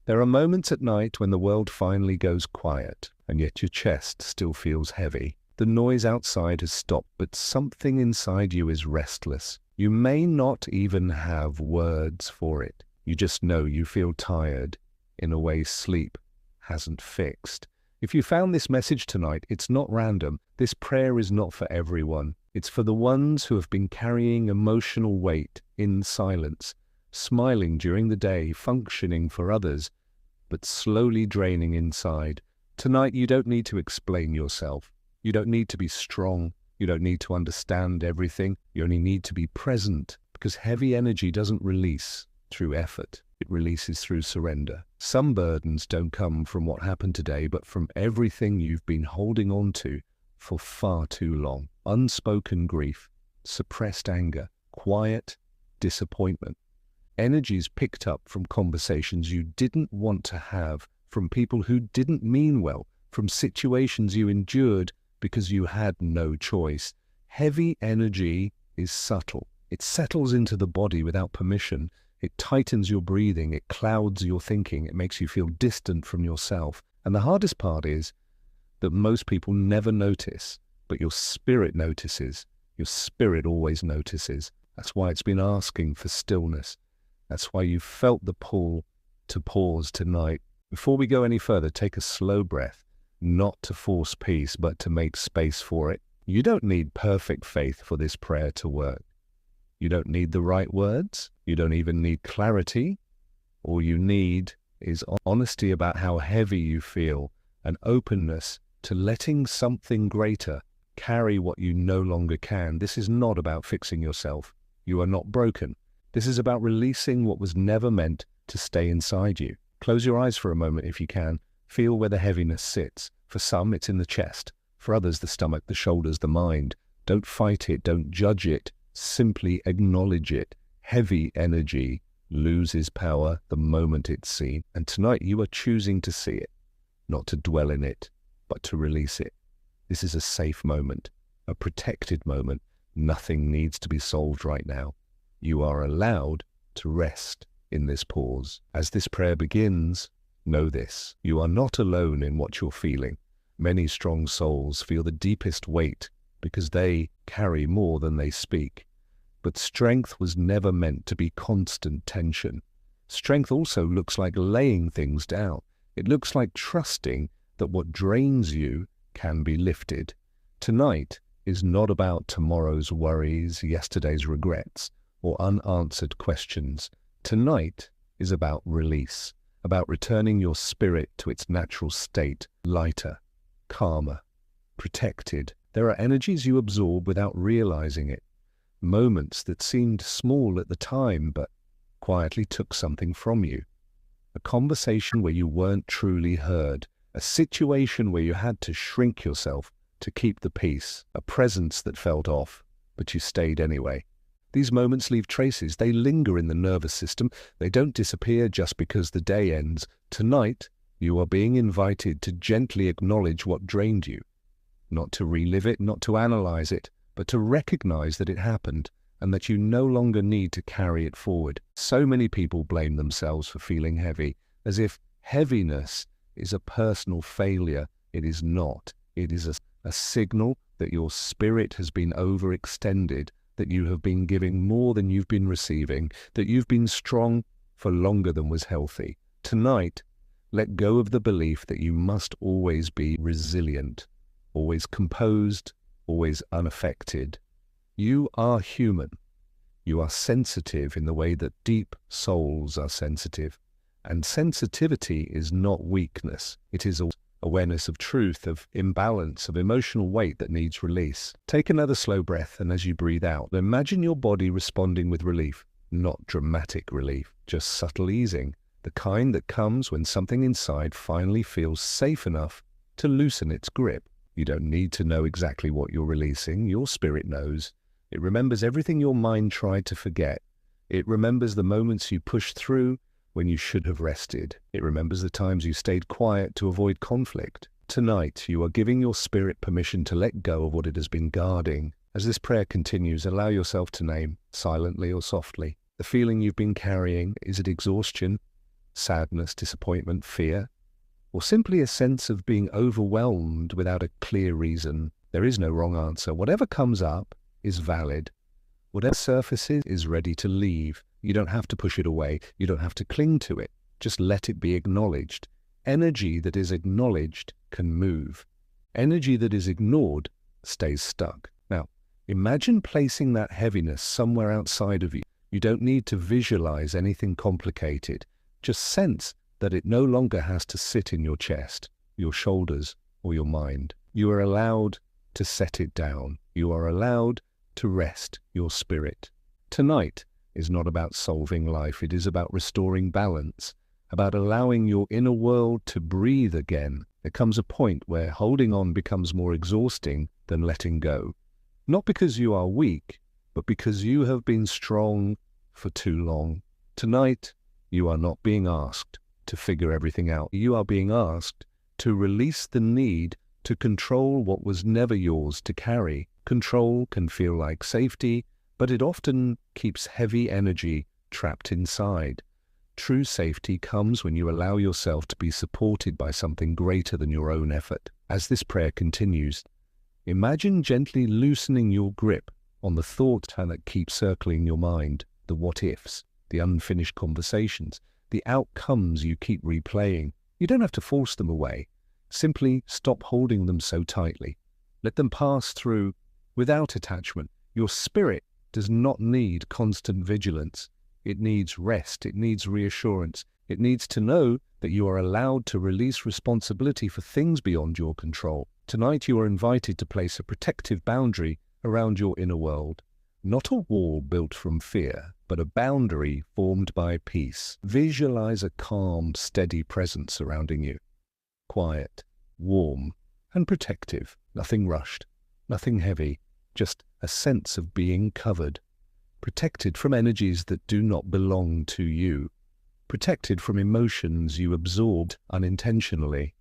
There are moments at night when the world finally goes quiet, and yet your chest still feels heavy. The noise outside has stopped, but something inside you is restless. You may not even have words for it. You just know you feel tired in a way sleep hasn't fixed. If you found this message tonight, it's not random. This prayer is not for everyone. It's for the ones who have been carrying emotional weight in silence, smiling during the day, functioning for others, but slowly draining inside. Tonight, you don't need to explain yourself. You don't need to be strong. You don't need to understand everything. You only need to be present, because heavy energy doesn't release through effort. It releases through surrender. Some burdens don't come from what happened today, but from everything you've been holding on to for far too long. Unspoken grief, suppressed anger, quiet disappointment. Energies picked up from conversations you didn't want to have, from people who didn't mean well, from situations you endured because you had no choice. Heavy energy is subtle. It settles into the body without permission. It tightens your breathing. It clouds your thinking. It makes you feel distant from yourself. And the hardest part is that most people never notice, but your spirit notices. Your spirit always notices. That's why it's been asking for stillness. That's why you felt the pull to pause tonight. Before we go any further, take a slow breath, not to force peace, but to make space for it. You don't need perfect faith for this prayer to work. You don't need the right words. You don't even need clarity. All you need is honesty about how heavy you feel, and openness to letting something greater carry what you no longer can. This is not about fixing yourself. You are not broken. This is about releasing what was never meant to stay inside you. Close your eyes for a moment if you can. Feel where the heaviness sits. For some, it's in the chest. For others, the stomach, the shoulders, the mind. Don't fight it. Don't judge it. Simply acknowledge it. Heavy energy loses power the moment it's seen. And tonight you are choosing to see it, not to dwell in it, but to release it. This is a safe moment, a protected moment. Nothing needs to be solved right now. You are allowed to rest in this pause. As this prayer begins, know this: you are not alone in what you're feeling. Many strong souls feel the deepest weight because they carry more than they speak. But strength was never meant to be constant tension. Strength also looks like laying things down. It looks like trusting that what drains you can be lifted. Tonight is not about tomorrow's worries, yesterday's regrets, or unanswered questions. Tonight is about release, about returning your spirit to its natural state, lighter, calmer, protected. There are energies you absorb without realizing it. Moments that seemed small at the time, but quietly took something from you. A conversation where you weren't truly heard. A situation where you had to shrink yourself to keep the peace. A presence that felt off, but you stayed anyway. These moments leave traces. They linger in the nervous system. They don't disappear just because the day ends. Tonight, you are being invited to gently acknowledge what drained you. Not to relive it, not to analyze it, but to recognize that it happened and that you no longer need to carry it forward. So many people blame themselves for feeling heavy, as if heaviness is a personal failure. It is not. It is a signal that your spirit has been overextended, that you have been giving more than you've been receiving, that you've been strong for longer than was healthy. Tonight, let go of the belief that you must always be resilient, always composed, always unaffected. You are human. You are sensitive in the way that deep souls are sensitive. And sensitivity is not weakness. It is awareness of truth, of imbalance, of emotional weight that needs release. Take another slow breath, and as you breathe out, imagine your body responding with relief. Not dramatic relief, just subtle easing. The kind that comes when something inside finally feels safe enough to loosen its grip. You don't need to know exactly what you're releasing. Your spirit knows. It remembers everything your mind tried to forget. It remembers the moments you pushed through when you should have rested. It remembers the times you stayed quiet to avoid conflict. Tonight, you are giving your spirit permission to let go of what it has been guarding. As this prayer continues, allow yourself to name, silently or softly, the feeling you've been carrying. Is it exhaustion, sadness, disappointment, fear, or simply a sense of being overwhelmed without a clear reason. There is no wrong answer. Whatever comes up is valid. Whatever surfaces is ready to leave. You don't have to push it away. You don't have to cling to it. Just let it be acknowledged. Energy that is acknowledged can move. Energy that is ignored stays stuck. Now, imagine placing that heaviness somewhere outside of you. You don't need to visualize anything complicated. Just sense that it no longer has to sit in your chest, your shoulders, or your mind. You are allowed to set it down. You are allowed to rest your spirit. Tonight is not about solving life. It is about restoring balance, about allowing your inner world to breathe again. There comes a point where holding on becomes more exhausting than letting go. Not because you are weak, but because you have been strong for too long. Tonight, you are not being asked to figure everything out. You are being asked to release the need to control what was never yours to carry. Control can feel like safety, but it often keeps heavy energy trapped inside. True safety comes when you allow yourself to be supported by something greater than your own effort. As this prayer continues, imagine gently loosening your grip on the thoughts that keep circling your mind, the what-ifs, the unfinished conversations, the outcomes you keep replaying. You don't have to force them away. Simply stop holding them so tightly. Let them pass through without attachment. Your spirit does not need constant vigilance. It needs rest. It needs reassurance. It needs to know that you are allowed to release responsibility for things beyond your control. Tonight you are invited to place a protective boundary around your inner world. Not a wall built from fear, but a boundary formed by peace. Visualize a calm, steady presence surrounding you. Quiet, warm, and protective. Nothing rushed, nothing heavy, just a sense of being covered. Protected from energies that do not belong to you. Protected from emotions you absorbed unintentionally.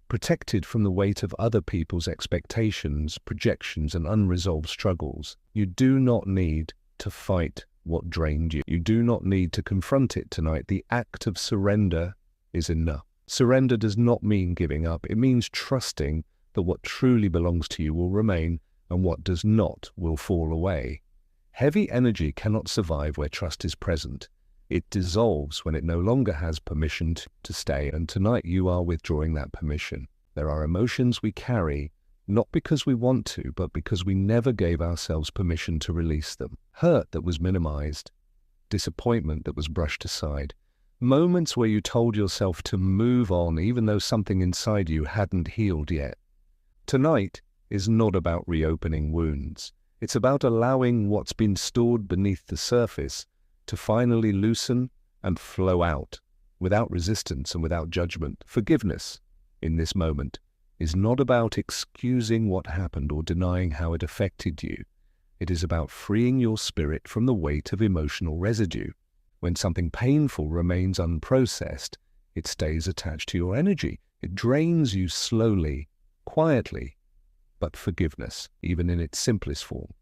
Protected from the weight of other people's expectations, projections, and unresolved struggles. You do not need to fight what drained you. You do not need to confront it tonight. The act of surrender is enough. Surrender does not mean giving up. It means trusting that what truly belongs to you will remain and what does not will fall away. Heavy energy cannot survive where trust is present. It dissolves when it no longer has permission to stay, and tonight you are withdrawing that permission. There are emotions we carry, not because we want to, but because we never gave ourselves permission to release them. Hurt that was minimized, disappointment that was brushed aside, moments where you told yourself to move on even though something inside you hadn't healed yet. Tonight is not about reopening wounds. It's about allowing what's been stored beneath the surface to finally loosen and flow out without resistance and without judgment. Forgiveness in this moment is not about excusing what happened or denying how it affected you. It is about freeing your spirit from the weight of emotional residue. When something painful remains unprocessed, it stays attached to your energy. It drains you slowly, quietly. But forgiveness, even in its simplest form,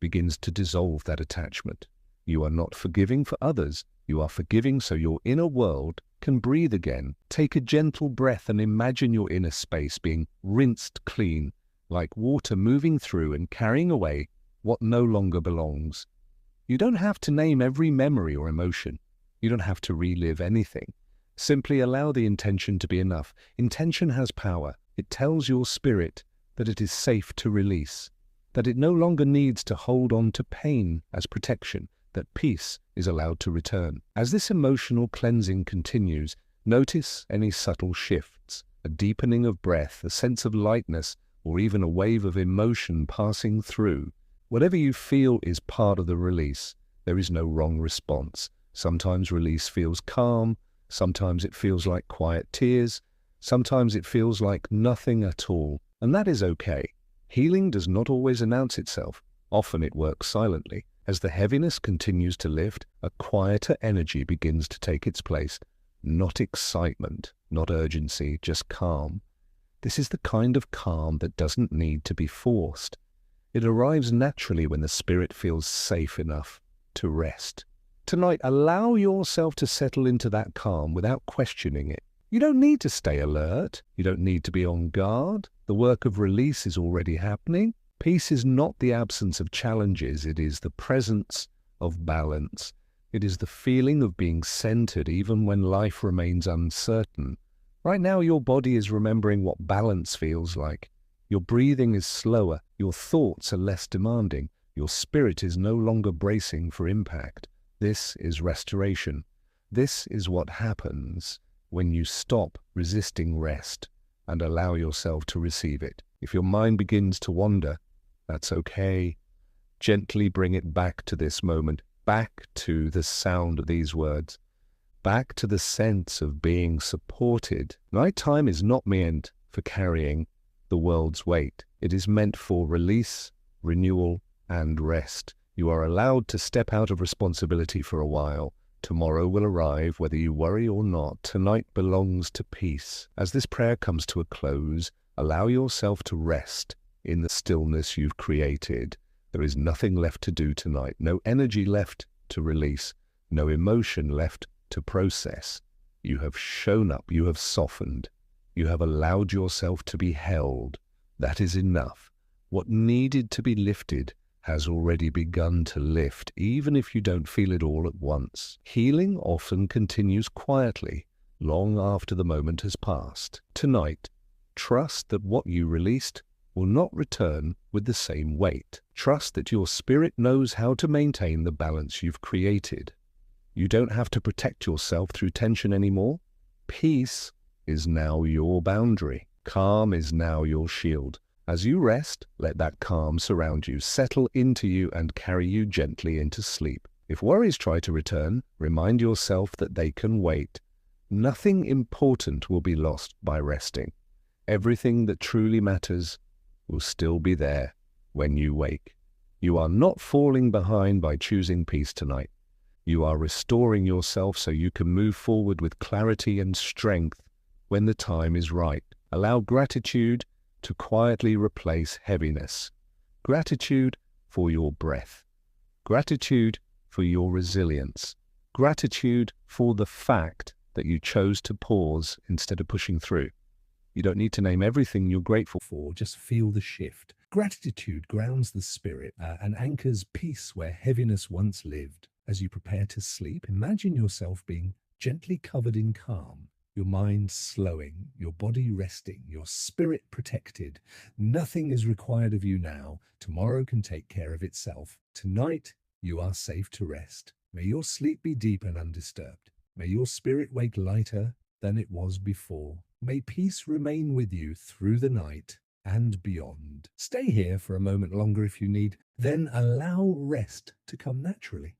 begins to dissolve that attachment. You are not forgiving for others. You are forgiving so your inner world can breathe again. Take a gentle breath and imagine your inner space being rinsed clean, like water moving through and carrying away what no longer belongs. You don't have to name every memory or emotion. You don't have to relive anything. Simply allow the intention to be enough. Intention has power. It tells your spirit that it is safe to release, that it no longer needs to hold on to pain as protection, that peace is allowed to return. As this emotional cleansing continues, notice any subtle shifts, a deepening of breath, a sense of lightness, or even a wave of emotion passing through. Whatever you feel is part of the release. There is no wrong response. Sometimes release feels calm, sometimes it feels like quiet tears, sometimes it feels like nothing at all. And that is okay. Healing does not always announce itself. Often it works silently. As the heaviness continues to lift, a quieter energy begins to take its place. Not excitement, not urgency, just calm. This is the kind of calm that doesn't need to be forced. It arrives naturally when the spirit feels safe enough to rest, Tonight, allow yourself to settle into that calm without questioning it. You don't need to stay alert. You don't need to be on guard. The work of release is already happening. Peace is not the absence of challenges. It is the presence of balance. It is the feeling of being centered even when life remains uncertain. Right now, your body is remembering what balance feels like. Your breathing is slower. Your thoughts are less demanding. Your spirit is no longer bracing for impact. This is restoration. This is what happens when you stop resisting rest and allow yourself to receive it. If your mind begins to wander, that's okay. Gently bring it back to this moment, back to the sound of these words, back to the sense of being supported. Nighttime is not meant for carrying the world's weight. It is meant for release, renewal, and rest. You are allowed to step out of responsibility for a while. Tomorrow will arrive whether you worry or not. Tonight belongs to peace. As this prayer comes to a close, allow yourself to rest in the stillness you've created. There is nothing left to do tonight, no energy left to release, no emotion left to process. You have shown up, you have softened, you have allowed yourself to be held. That is enough. What needed to be lifted has already begun to lift, even if you don't feel it all at once. Healing often continues quietly, long after the moment has passed. Tonight, trust that what you released will not return with the same weight. Trust that your spirit knows how to maintain the balance you've created. You don't have to protect yourself through tension anymore. Peace is now your boundary. Calm is now your shield. As you rest, let that calm surround you, settle into you, and carry you gently into sleep. If worries try to return, remind yourself that they can wait. Nothing important will be lost by resting. Everything that truly matters will still be there when you wake. You are not falling behind by choosing peace tonight. You are restoring yourself so you can move forward with clarity and strength when the time is right. Allow gratitude to quietly replace heaviness. Gratitude for your breath. Gratitude for your resilience. Gratitude for the fact that you chose to pause instead of pushing through. You don't need to name everything you're grateful for, just feel the shift. Gratitude grounds the spirit and anchors peace where heaviness once lived. As you prepare to sleep, imagine yourself being gently covered in calm. Your mind slowing, your body resting, your spirit protected. Nothing is required of you now. Tomorrow can take care of itself. Tonight, you are safe to rest. May your sleep be deep and undisturbed. May your spirit wake lighter than it was before. May peace remain with you through the night and beyond. Stay here for a moment longer if you need, then allow rest to come naturally.